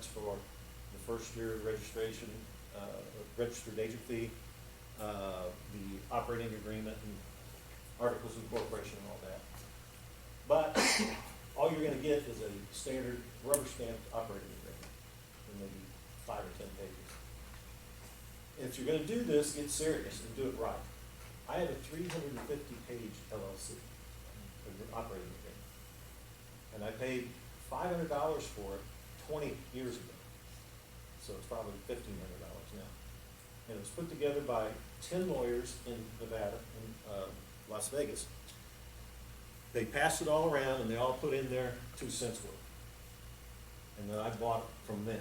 that's for the first year registration, registered agent fee, the operating agreement and articles of incorporation and all that. But all you're gonna get is a standard rubber stamped operating agreement in maybe 5 or 10 pages. If you're gonna do this, get serious and do it right. I have a 350-page LLC, operating agreement. And I paid $500 for it 20 years ago. So it's probably $1,500 now. And it was put together by 10 lawyers in Nevada, in Las Vegas. They passed it all around and they all put in their 2 cents worth. And then I bought it from them.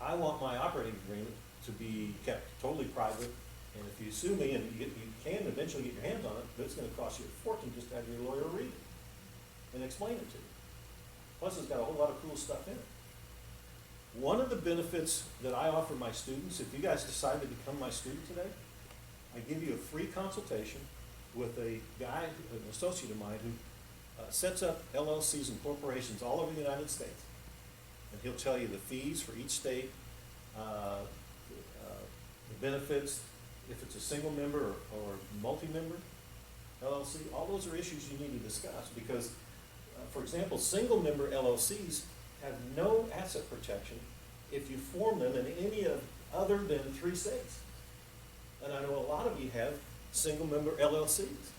I want my operating agreement to be kept totally private. And if you sue me, and you can eventually get your hands on it, but it's gonna cost you a fortune just to have your lawyer read it and explain it to you. Plus, it's got a whole lot of cool stuff in it. One of the benefits that I offer my students, if you guys decide to become my student today, I give you a free consultation with a guy, an associate of mine, who sets up LLCs and corporations all over the United States. And he'll tell you the fees for each state, the benefits, if it's a single member or multi-member LLC. All those are issues you need to discuss because, for example, single member LLCs have no asset protection if you form them in any of other than 3 states. And I know a lot of you have single member LLCs.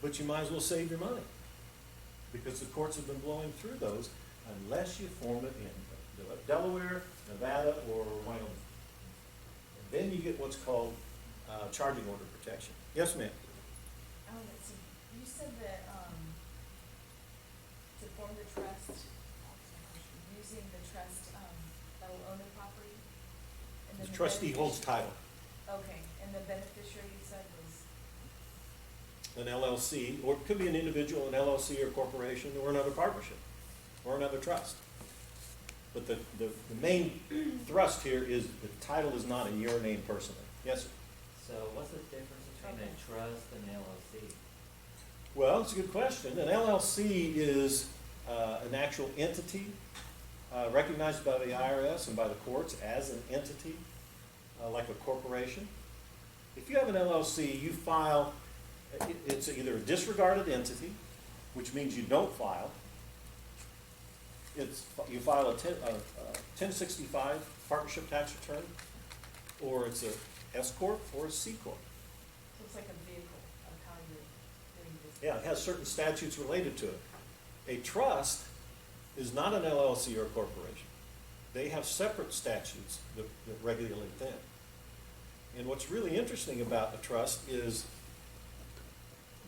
But you might as well save your money because the courts have been blowing through those unless you form it in Delaware, Nevada, or Wyoming. And then you get what's called charging order protection. Yes, ma'am? Let's see, you said that, to form the trust, using the trust, that will own the property? And then The trustee holds title. Okay, and the beneficiary you said was? An LLC, or it could be an individual, an LLC or corporation, or another partnership, or another trust. But the main thrust here is the title is not in your name personally. Yes, sir? So what's the difference between a trust and an LLC? Well, it's a good question. An LLC is an actual entity recognized by the IRS and by the courts as an entity, like a corporation. If you have an LLC, you file, it's either a disregarded entity, which means you don't file. You file a 1065 partnership tax return, or it's a S corp or a C corp. So it's like a vehicle of how you're doing this? Yeah, it has certain statutes related to it. A trust is not an LLC or a corporation. They have separate statutes that regulate them. And what's really interesting about a trust is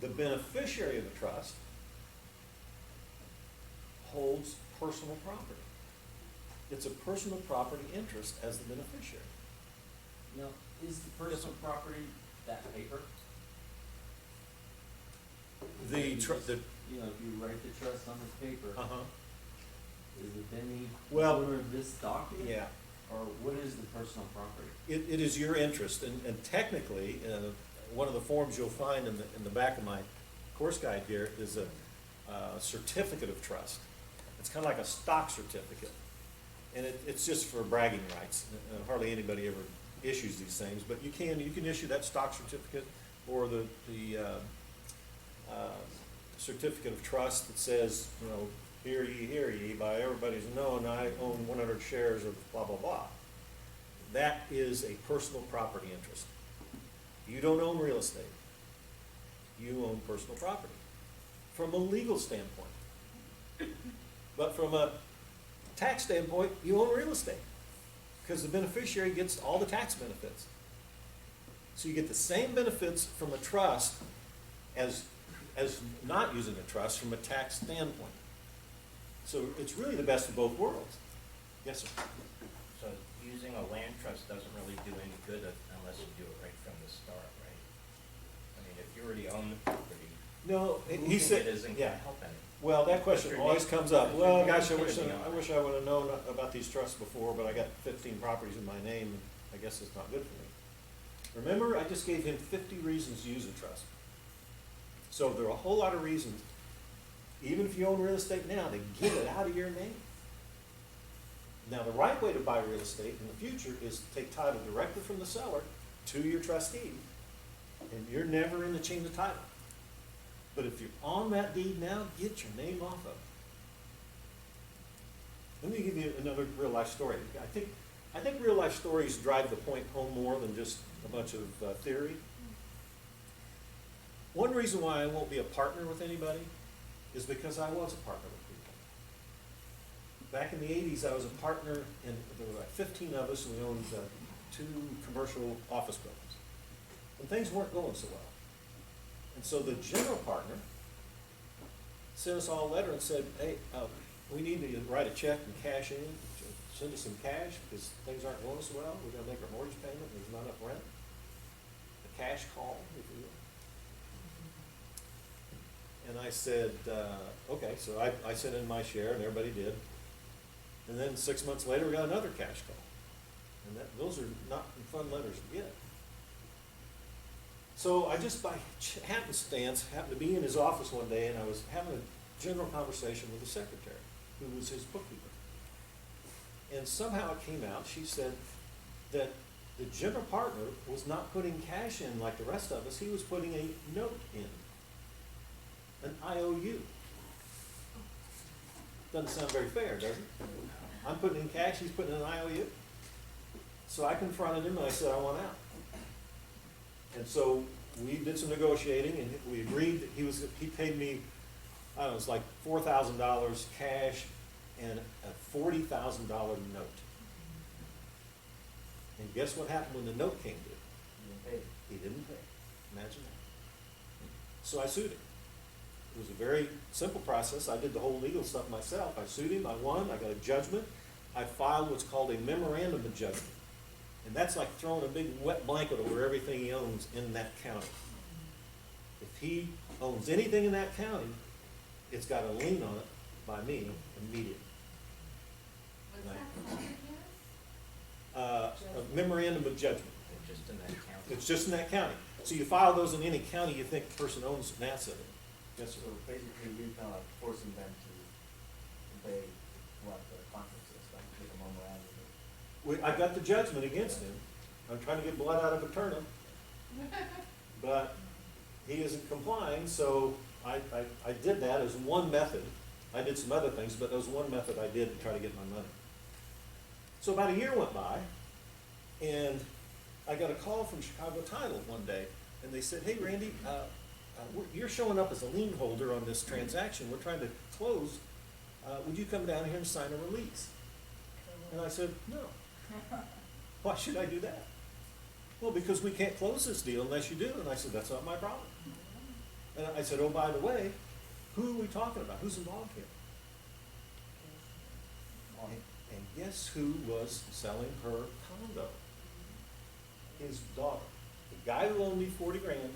the beneficiary of the trust holds personal property. It's a personal property interest as the beneficiary. Now, is the personal property that paper? The You know, if you write the trust on this paper, is it then the Well, owner of this document? yeah. Or what is the personal property? It is your interest, and technically, one of the forms you'll find in the back of my course guide here is a certificate of trust. It's kind of like a stock certificate, and it's just for bragging rights. Hardly anybody ever issues these things, but you can issue that stock certificate or the certificate of trust that says, you know, hear ye, by everybody's known, I own 100 shares of blah, blah, blah. That is a personal property interest. You don't own real estate. You own personal property from a legal standpoint. But from a tax standpoint, you own real estate because the beneficiary gets all the tax benefits. So you get the same benefits from a trust as not using a trust from a tax standpoint. So it's really the best of both worlds. Yes, sir? So using a land trust doesn't really do any good unless you do it right from the start, right? I mean, if you already own the property, No, he moving said, it isn't yeah. gonna help any. Well, that question Your always name- comes up. your Well, name gosh, I should wish be I on it. would have known about these trusts before, but I got 15 properties in my name. I guess it's not good for me. Remember, I just gave him 50 reasons to use a trust. So there are a whole lot of reasons even if you own real estate now, to get it out of your name. Now, the right way to buy real estate in the future is to take title directly from the seller to your trustee, and you're never in the chain of title. But if you're on that deed now, get your name off of it. Let me give you another real life story. I think real life stories drive the point home more than just a bunch of theory. One reason why I won't be a partner with anybody is because I was a partner with people. Back in the 80s, I was a partner, and there were like 15 of us, and we owned 2 commercial office buildings. And things weren't going so well. And so the general partner sent us all a letter and said, hey, we need to write a check and cash in, send us some cash because things aren't going so well. We're going to make our mortgage payment, and there's not enough rent. A cash call, if you will. And I said, okay, so I sent in my share, and everybody did. And then 6 months later, we got another cash call. And those are not fun letters to get. So I just by happenstance happened to be in his office one day, and I was having a general conversation with the secretary, who was his bookkeeper. And somehow it came out, she said that the general partner was not putting cash in like the rest of us, he was putting a note in, an IOU. Doesn't sound very fair, does it? I'm putting in cash, he's putting in an IOU. So I confronted him and I said, I want out. And so we did some negotiating, and we agreed that he paid me, I don't know, it's like $4,000 cash and a $40,000 note. And guess what happened when the note came due? He didn't pay. Imagine that. So I sued him. It was a very simple process. I did the whole legal stuff myself. I sued him, I won, I got a judgment. I filed what's called a memorandum of judgment. And that's like throwing a big wet blanket over everything he owns in that county. If he owns anything in that county, it's got a lien on it by me immediately. What's that called again? A memorandum of judgment. Just in that county. It's just in that county. So you file those in any county you think the person owns an asset in. Yes, sir. So basically, you're kind of like forcing them to obey what the contract says, like with a memorandum. I got the judgment against him. I'm trying to get blood out of a turnip. But he isn't complying, so I did that as one method. I did some other things, but that was one method I did to try to get my money. So about a year went by, and I got a call from Chicago Title one day, and they said, hey, Randy, you're showing up as a lien holder on this transaction. We're trying to close. Would you come down here and sign a release? And I said, no. Why should I do that? Well, because we can't close this deal unless you do. And I said, that's not my problem. And I said, oh, by the way, who are we talking about? Who's involved here? And guess who was selling her condo? His daughter. The guy who loaned me 40 grand,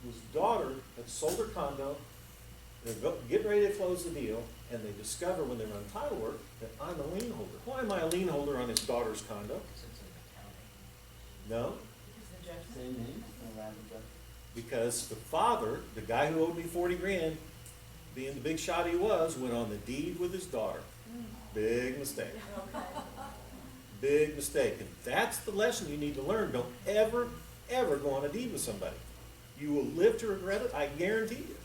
whose daughter had sold her condo. They're getting ready to close the deal, and they discover when they're on title work that I'm a lien holder. Why am I a lien holder on his daughter's condo? Because it's in the county. No, Because the judgment. Same name, memorandum of judgment. because the father, the guy who owed me 40 grand, being the big shot he was, went on the deed with his daughter. Big mistake. Okay. Big mistake. And that's the lesson you need to learn. Don't ever, ever go on a deed with somebody. You will live to regret it, I guarantee you.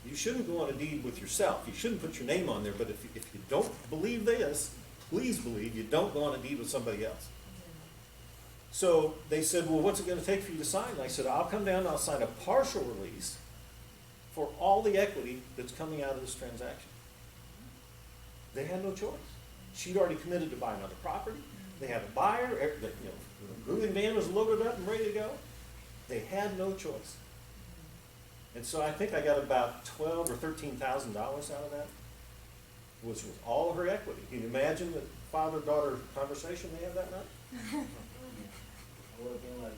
You shouldn't go on a deed with yourself. You shouldn't put your name on there, but if you don't believe this, please believe you don't go on a deed with somebody else. So they said, well, what's it going to take for you to sign? And I said, I'll come down and I'll sign a partial release for all the equity that's coming out of this transaction. They had no choice. She'd already committed to buy another property. They had a buyer. The moving van was loaded up and ready to go. They had no choice. And so I think I got about $12,000 or $13,000 out of that, which was all of her equity. Can you imagine the father-daughter conversation they had that night? It would have been like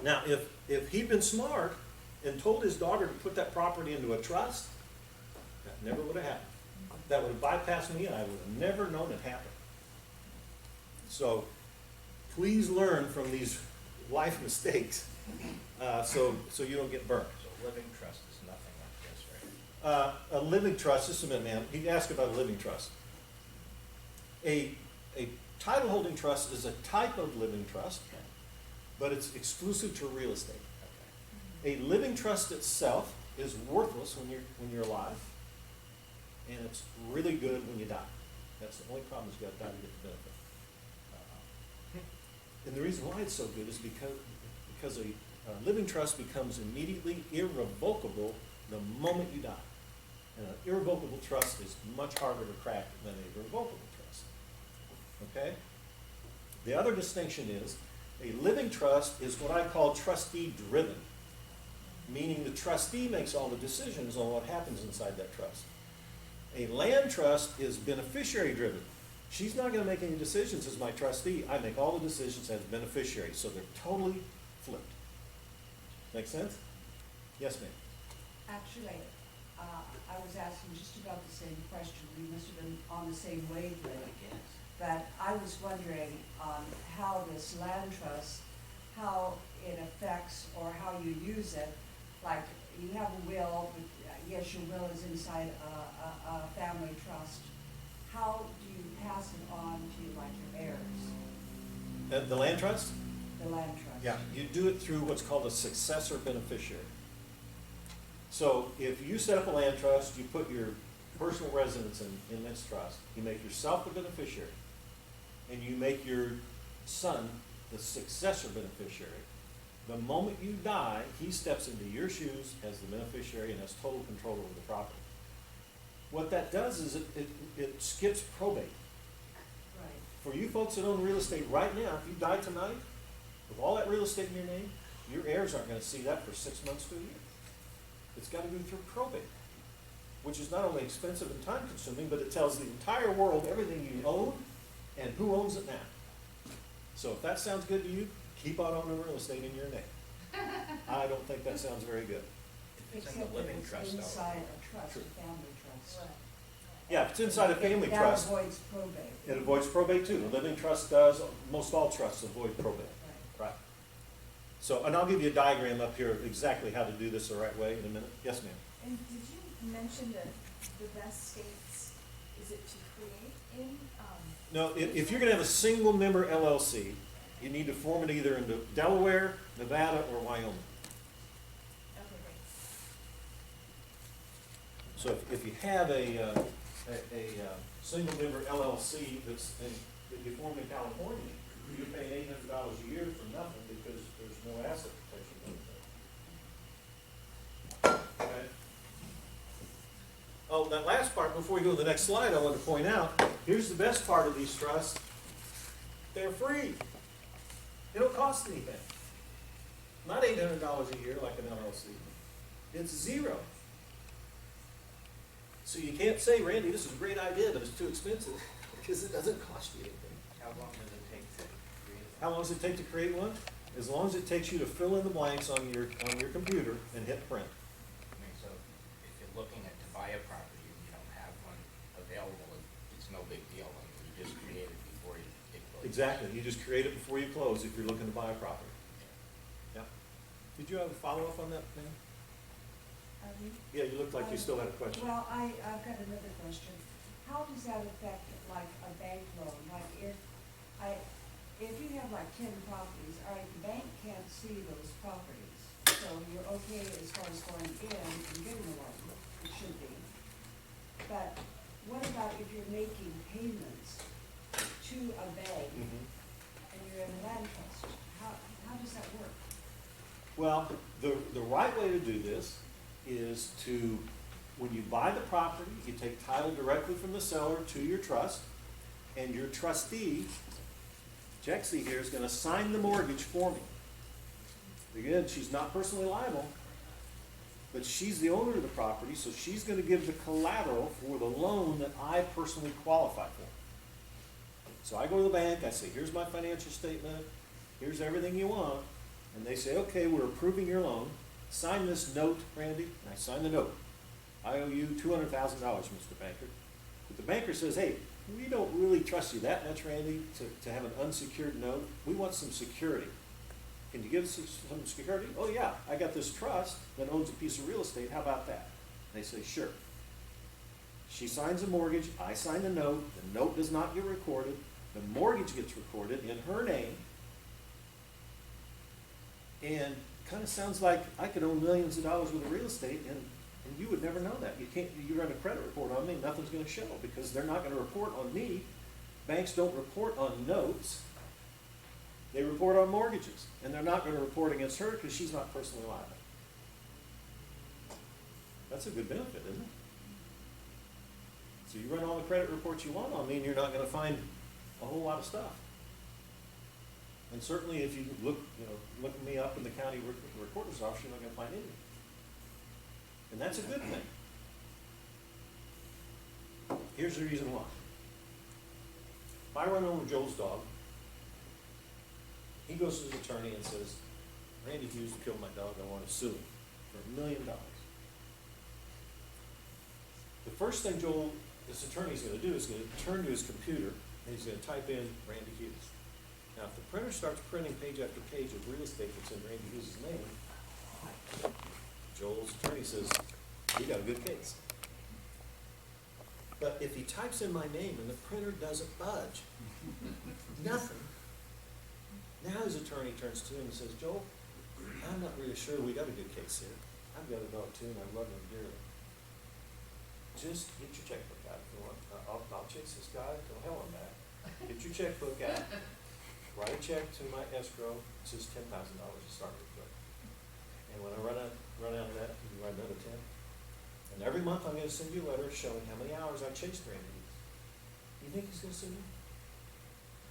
$100,000. Now, if he'd been smart and told his daughter to put that property into a trust, that never would have happened. That would have bypassed me, and I would have never known it happened. So please learn from these life mistakes So you don't get burned. So living trust is nothing like this, right? A living trust, just a minute, ma'am, he asked about a living trust. A title holding trust is a type of living trust, but it's exclusive to real estate. Okay. A living trust itself is worthless when you're alive, and it's really good when you die. That's the only problem is you gotta die to get the benefit. And the reason why it's so good is because a living trust becomes immediately irrevocable the moment you die. And an irrevocable trust is much harder to crack than a revocable trust. Okay? The other distinction is a living trust is what I call trustee driven, meaning the trustee makes all the decisions on what happens inside that trust. A land trust is beneficiary driven. She's not going to make any decisions as my trustee. I make all the decisions as beneficiary. So they're totally flipped. Make sense? Yes, ma'am. Actually, I was asking just about the same question. We must have been on the same wavelength. But I was wondering how this land trust, how it affects or how you use it. Like you have a will, but yes, your will is inside a family trust. How do you pass it on to like your heirs, The land trust? the land trust? Yeah, you do it through what's called a successor beneficiary. So if you set up a land trust, you put your personal residence in this trust, you make yourself the beneficiary, and you make your son the successor beneficiary. The moment you die, he steps into your shoes as the beneficiary and has total control over the property. What that does is it skips probate. Right. For you folks that own real estate right now, if you die tonight, with all that real estate in your name, your heirs aren't gonna see that for 6 months to a year. It's gotta go through probate, which is not only expensive and time consuming, but it tells the entire world everything you own and who owns it now. So if that sounds good to you, keep on owning real estate in your name. I don't think that sounds very good. If it's in Except the that living it's trust, though. inside a trust, True. a family trust. Right. Yeah, if it's inside a family That trust, avoids probate. it avoids probate too. A living trust does, most all trusts avoid probate. Right. Right. So, and I'll give you a diagram up here of exactly how to do this the right way in a minute. Yes, ma'am. And did you mention that the best states, is it to create in, No, if you're gonna have a single member LLC, you need to form it either into Delaware, Nevada, or Wyoming. okay, great. So if you have a single member LLC that you form in California, you're paying $800 a year for nothing because there's no asset protection. Okay. Oh, that last part, before we go to the next slide, I want to point out, here's the best part of these trusts. They're free. They don't cost anything. Not $800 a year like an LLC. It's zero. So you can't say, Randy, this is a great idea, but it's too expensive, because it doesn't cost you anything. How long does it take to create it? How long does it take to create one? As long as it takes you to fill in the blanks on your computer and hit print. I mean, so if you're looking to buy a property and you don't have one available, it's no big deal. I mean, you just create it before you get closed. Exactly. You just create it before you close if you're looking to buy a property. Yeah. Did you have a follow-up on that, ma'am? Yeah, you looked like you still had a question. Well, I've got another question. How does that affect like a bank loan? Like if you have like 10 properties, all right, the bank can't see those properties. So you're okay as far as going in and getting a loan, it should be. But what about if you're making payments to a bank Mhm. and you're in a land trust? How does that work? Well, the right way to do this is to, when you buy the property, you take title directly from the seller to your trust, and your trustee, Jexie here, is gonna sign the mortgage for me. Again, she's not personally liable, but she's the owner of the property, so she's gonna give the collateral for the loan that I personally qualify for. So I go to the bank, I say, here's my financial statement, here's everything you want, and they say, okay, we're approving your loan. Sign this note, Randy, and I sign the note. I owe you $200,000, Mr. Banker. But the banker says, hey, we don't really trust you that much, Randy, to have an unsecured note. We want some security. can you give us some security? Oh yeah, I got this trust that owns a piece of real estate, how about that? They say, sure. She signs a mortgage, I sign the note does not get recorded, the mortgage gets recorded in her name. And kind of sounds like I could own millions of dollars worth of real estate and you would never know that. You can't, you run a credit report on me, nothing's gonna show because they're not gonna report on me. Banks don't report on notes. They report on mortgages, and they're not gonna report against her because she's not personally liable. That's a good benefit, isn't it? So you run all the credit reports you want on me and you're not gonna find a whole lot of stuff. And certainly if you look me up in the county recorder's office, you're not gonna find anything. And that's a good thing. Here's the reason why. If I run over Joel's dog, he goes to his attorney and says, Randy Hughes killed my dog, I want to sue him for $1 million. The first thing this attorney's gonna do is gonna turn to his computer and he's gonna type in Randy Hughes. Now, if the printer starts printing page after page of real estate that's in Randy Hughes' name, Joel's attorney says, you got a good case. But if he types in my name and the printer doesn't budge, nothing, now his attorney turns to him and says, Joel, I'm not really sure we got a good case here. I've got a dog too and I love him dearly. Just get your checkbook out if you want. I'll chase this guy till hell I'm back. Get your checkbook out. Write a check to my escrow. It says $10,000 to start with. And when I run out of that, you write another 10. And every month I'm going to send you a letter showing how many hours I chased Randy. You think he's going to sue me?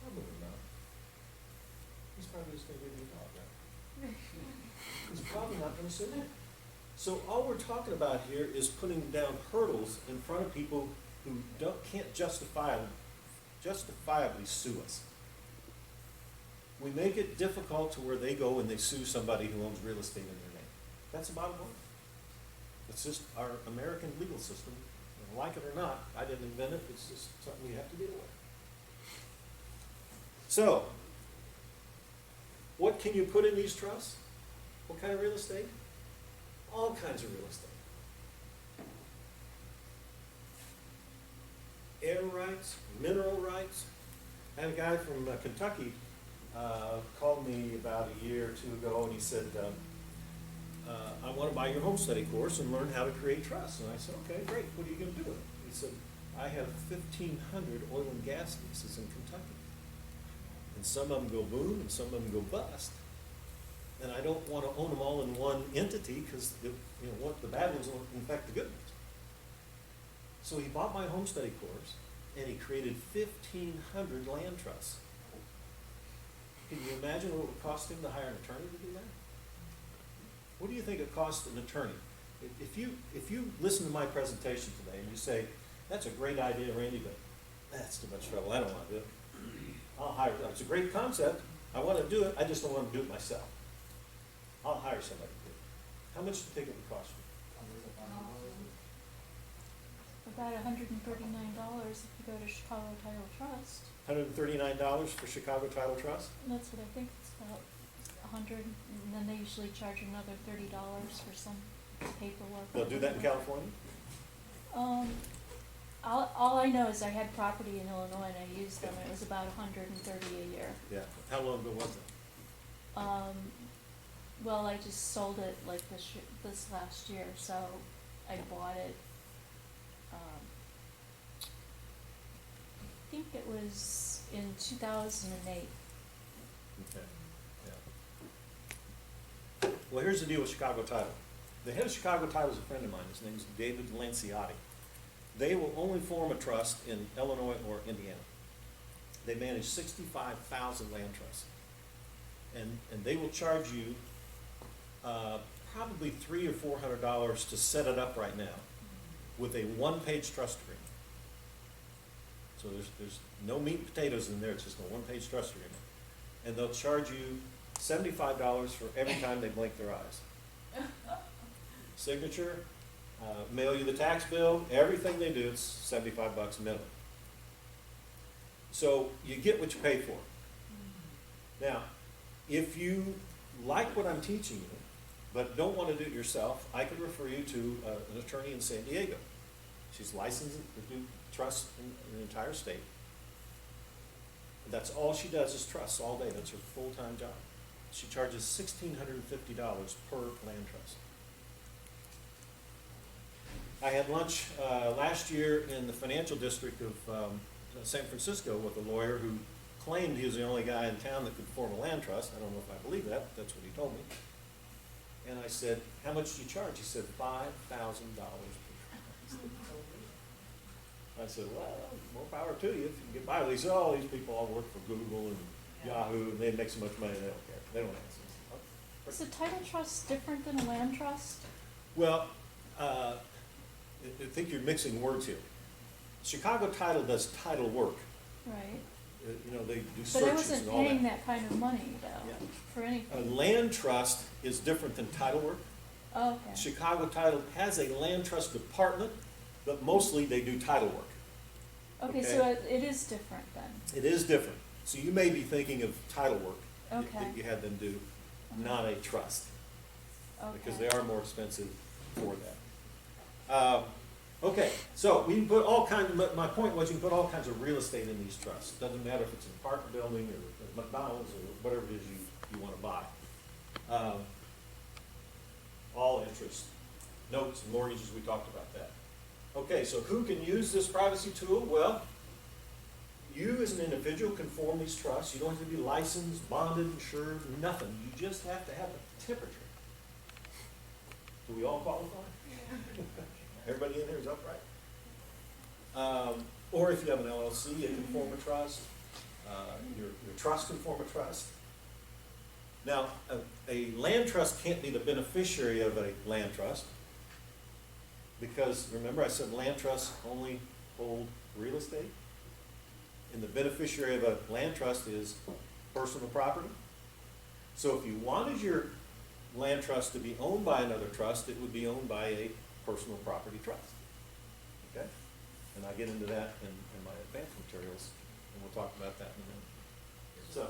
Probably not. He's probably just going to give me a dog, right? He's probably not going to sue me. So all we're talking about here is putting down hurdles in front of people who can't justifiably sue us. We make it difficult to where they go and they sue somebody who owns real estate in their name. That's the bottom line. It's just our American legal system. And like it or not, I didn't invent it, it's just something we have to deal with. So, what can you put in these trusts? What kind of real estate? All kinds of real estate. Air rights, mineral rights. I had a guy from Kentucky called me about a year or two ago and he said, I want to buy your home study course and learn how to create trusts. And I said, okay, great, what are you going to do with it? He said, I have 1,500 oil and gas leases in Kentucky. And some of them go boom and some of them go bust. And I don't want to own them all in one entity because the bad ones will infect the good ones. So he bought my home study course and he created 1,500 land trusts. Can you imagine what it would cost him to hire an attorney to do that? What do you think it costs an attorney? If you listen to my presentation today and you say, that's a great idea, Randy, but that's too much trouble, I don't want to do it. I'll hire, it's a great concept, I want to do it, I just don't want to do it myself. I'll hire somebody to do it. How much do you think it would cost you? About $139 if you go to Chicago Title Trust. $139 for Chicago Title Trust? That's what I think it's about. 100, and then they usually charge another $30 for some paperwork. They'll do that in California? All I know is I had property in Illinois and I used them. It was about $130 a year. Yeah. How long ago was it? Well, I just sold it like this last year, so I bought it. I think it was in 2008. Okay. Yeah. Well, here's the deal with Chicago Title. The head of Chicago Title is a friend of mine. His name is David Lanciotti. They will only form a trust in Illinois or Indiana. They manage 65,000 land trusts. And they will charge you probably $300 or $400 to set it up right now with a one-page trust agreement. So there's no meat and potatoes in there, it's just a one-page trust agreement. And they'll charge you $75 for every time they blink their eyes. Signature, mail you the tax bill, everything they do, it's $75 minimum. So you get what you pay for. Now, if you like what I'm teaching you, but don't want to do it yourself, I could refer you to an attorney in San Diego. She's licensed to do trusts in the entire state. That's all she does is trusts all day. That's her full-time job. She charges $1,650 per land trust. I had lunch last year in the financial district of San Francisco with a lawyer who claimed he was the only guy in town that could form a land trust. I don't know if I believe that, but that's what he told me. And I said, how much do you charge? He said, $5,000 per trust. I said, well, more power to you if you can get by with it. He said, oh, these people all work for Google and Yahoo, and they make so much money, they don't care. They don't answer. Is a title trust different than a land trust? Well, I think you're mixing words here. Chicago Title does title work. Right. You know, they do But I searches wasn't and all paying that. that kind of money though, Yeah. for A anything. land trust is different than title work. Oh, okay. Chicago Title has a land trust department, but mostly they do title work. Okay, so it is different then. It is different. So you may be thinking of title work Okay. that you had them do, not a trust, because they Okay. are more expensive for that. Okay, so we can put all kinds, my point was you can put all kinds of real estate in these trusts. Doesn't matter if it's an apartment building or McDonald's or whatever it is you want to buy. All interest, notes and mortgages, we talked about that. Okay, so who can use this privacy tool? Well, you as an individual can form these trusts. You don't have to be licensed, bonded, insured, nothing. You just have to have a temperature. Do we all qualify? Everybody in there is upright. Or if you have an LLC, it can form a trust. Your trust can form a trust. Now, a land trust can't be the beneficiary of a land trust, because remember I said land trusts only hold real estate? And the beneficiary of a land trust is personal property. So if you wanted your land trust to be owned by another trust, it would be owned by a personal property trust. Okay? And I get into that in my advanced materials, and we'll talk about that in a minute. So,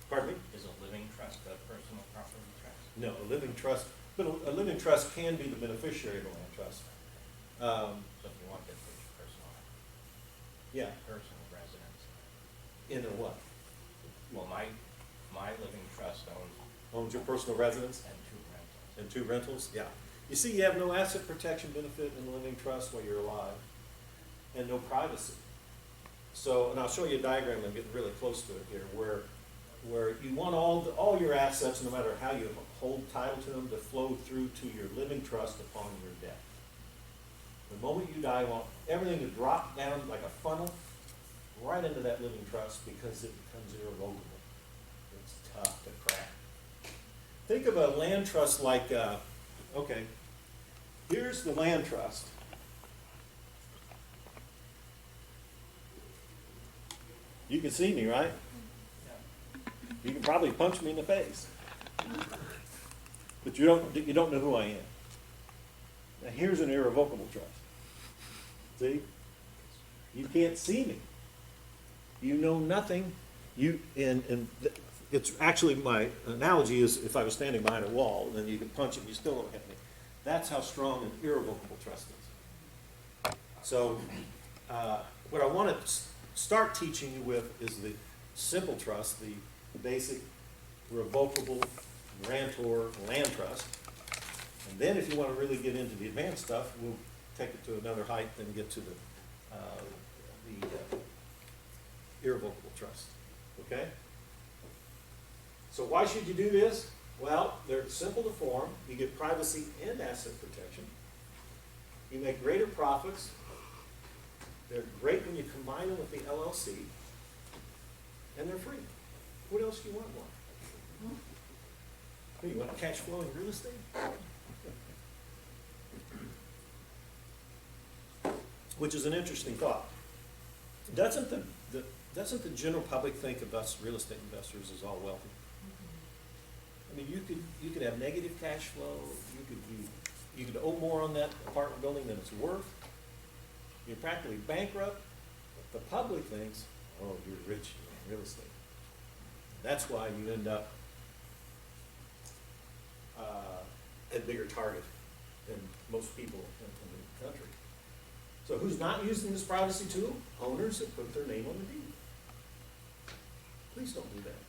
pardon me? Is a living trust a personal property trust? No, a living trust, but a living trust can be the beneficiary of a land trust. So if you want to put your Yeah, personal residence. in a what? Well, my living trust Owns your personal residence and 2 rentals. and 2 rentals? Yeah. You see, you have no asset protection benefit in the living trust while you're alive, and no privacy. So, and I'll show you a diagram, I'm getting really close to it here, where you want all your assets, no matter how you hold title to them, to flow through to your living trust upon your death. The moment you die, you want everything to drop down like a funnel right into that living trust, because it becomes irrevocable. It's tough to crack. Think of a land trust like, okay, here's the land trust. You can see me, right? You can probably punch me in the face. But you don't know who I am. Now here's an irrevocable trust. See? You can't see me. You know nothing. It's actually, my analogy is if I was standing behind a wall, and then you can punch it, you still don't have me. That's how strong an irrevocable trust is. So, what I want to start teaching you with is the simple trust, the basic revocable grantor land trust. And then if you want to really get into the advanced stuff, we'll take it to another height and get to the irrevocable trust. Okay? So why should you do this? Well, they're simple to form. You get privacy and asset protection. You make greater profits. They're great when you combine them with the LLC. And they're free. What else do you want more? You want cash flow in real estate? Which is an interesting thought. Doesn't the general public think of us real estate investors as all wealthy? I mean, you could have negative cash flow. You could owe more on that apartment building than it's worth. You're practically bankrupt. The public thinks, oh, you're rich in real estate. That's why you end up a bigger target than most people in the country. So who's not using this privacy tool? Owners that put their name on the deed. Please don't do that.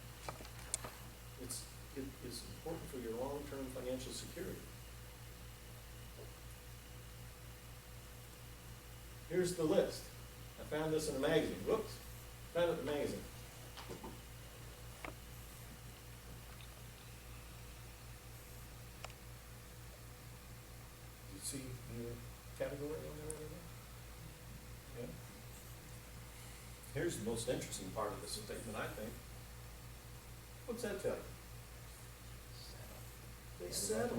It is important for your long-term financial security. Here's the list. I found this in a magazine. Whoops. Found it in a magazine. You see the category on there? Yeah. Here's the most interesting part of this statement, I think. What's that tell you? They settle.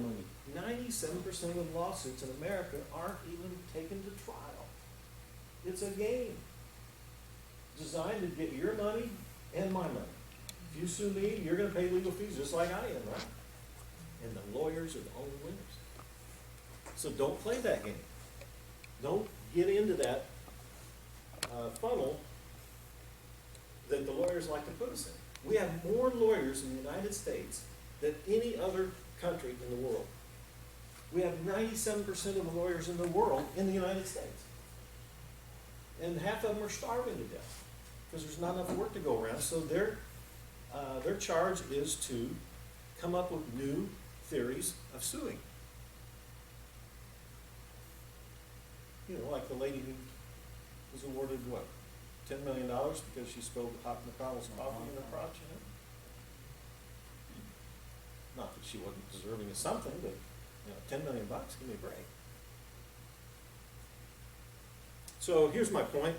97% of lawsuits in America aren't even taken to trial. It's a game designed to get your money and my money. If you sue me, you're going to pay legal fees just like I am, right? And the lawyers are the only winners. So don't play that game. Don't get into that funnel that the lawyers like to put us in. We have more lawyers in the United States than any other country in the world. We have 97% of the lawyers in the world in the United States. And half of them are starving to death because there's not enough work to go around. So their charge is to come up with new theories of suing. You know, like the lady who was awarded what, $10 million because she spilled hot McConnell's coffee in her crotch, you know? Not that she wasn't deserving of something, but you know, $10 million, give me a break. So here's my point.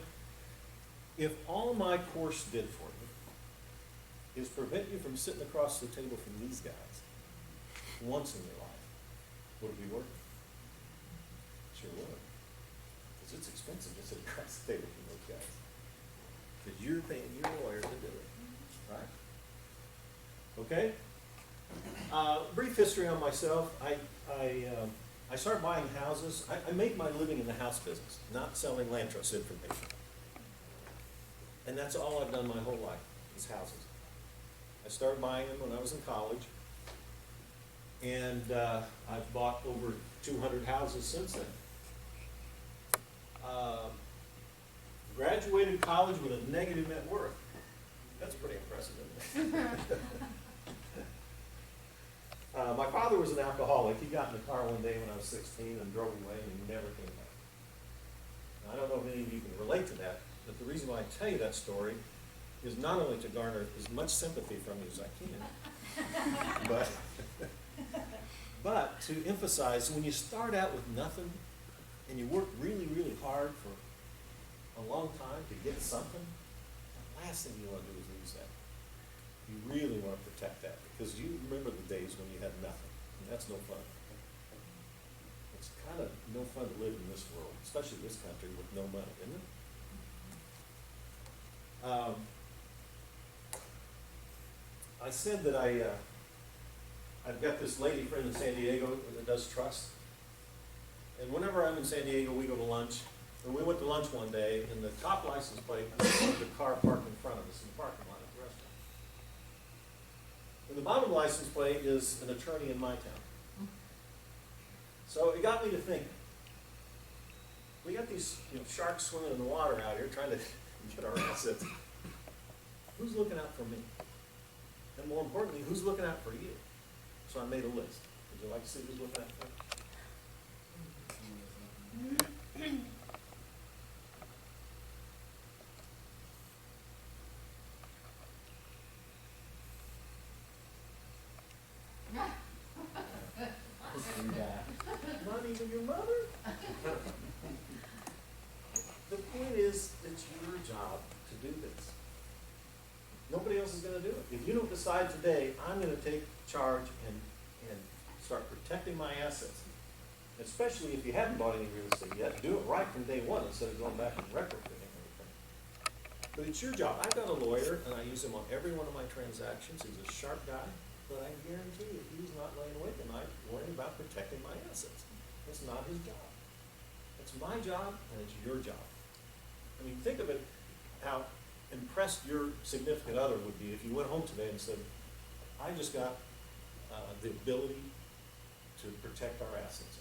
If all my course did for you is prevent you from sitting across the table from these guys once in your life, would it be worth it? Sure would. Because it's expensive to sit across the table from those guys. Because you're paying your lawyer to do it, right? Okay? Brief history on myself. I started buying houses. I made my living in the house business, not selling land trust information. And that's all I've done my whole life, is houses. I started buying them when I was in college. And I've bought over 200 houses since then. Graduated college with a negative net worth. That's pretty impressive, isn't it? My father was an alcoholic. He got in the car one day when I was 16 and drove away and he never came back. Now, I don't know if any of you can relate to that, but the reason why I tell you that story is not only to garner as much sympathy from you as I can, but to emphasize when you start out with nothing and you work really, really hard for a long time to get something, the last thing you want to do is lose that. You really want to protect that because you remember the days when you had nothing, and that's no fun. It's kind of no fun to live in this world, especially this country with no money, isn't it? I said that I've got this lady friend in San Diego that does trust, and whenever I'm in San Diego, we go to lunch. And we went to lunch one day, and the top license plate was the car parked in front of us in the parking lot at the restaurant. And the bottom license plate is an attorney in my town. So it got me to thinking. We got these sharks swimming in the water out here trying to get our assets. Who's looking out for me? And more importantly, who's looking out for you? So I made a list. Would you like to see who's looking out for you? Not even your mother? The point is, it's your job to do this. Nobody else is going to do it. If you don't decide today, I'm going to take charge and start protecting my assets, especially if you haven't bought any real estate yet, do it right from day one instead of going back and retrofitting everything. But it's your job. I've got a lawyer, and I use him on every one of my transactions. He's a sharp guy. But I guarantee you, he's not laying awake at night worrying about protecting my assets. It's not his job. It's my job, and it's your job. I mean, think of it, how impressed your significant other would be if you went home today and said, I just got the ability to protect our assets.